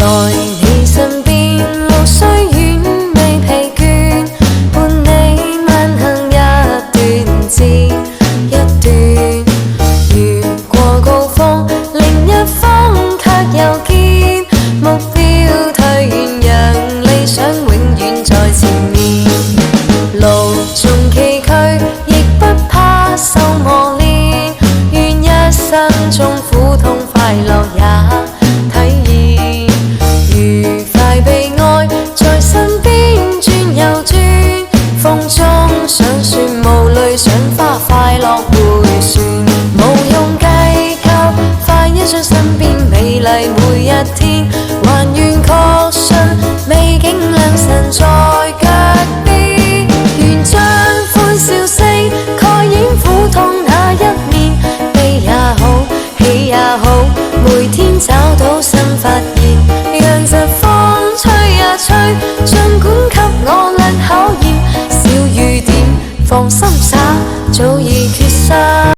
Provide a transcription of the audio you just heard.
在你身邊，無需遠未疲倦，伴你慢行一段接一段，越過高峰，另一方卻又見目標退遠，讓理想永遠在前面。路縱崎嶇，亦不怕受磨練，願一生中苦痛快樂也體驗，愉快悲哀在身邊轉又轉，風中想說無淚賞花，快樂迴旋，無用計較，快欣賞身邊美麗每一天，還願確信美景良辰在腳邊，願將歡笑聲蓋掩苦痛那一面，悲也好，喜也好，每天找到新發現，讓疾風吹呀吹，儘管給我倆考驗，小雨點放心灑。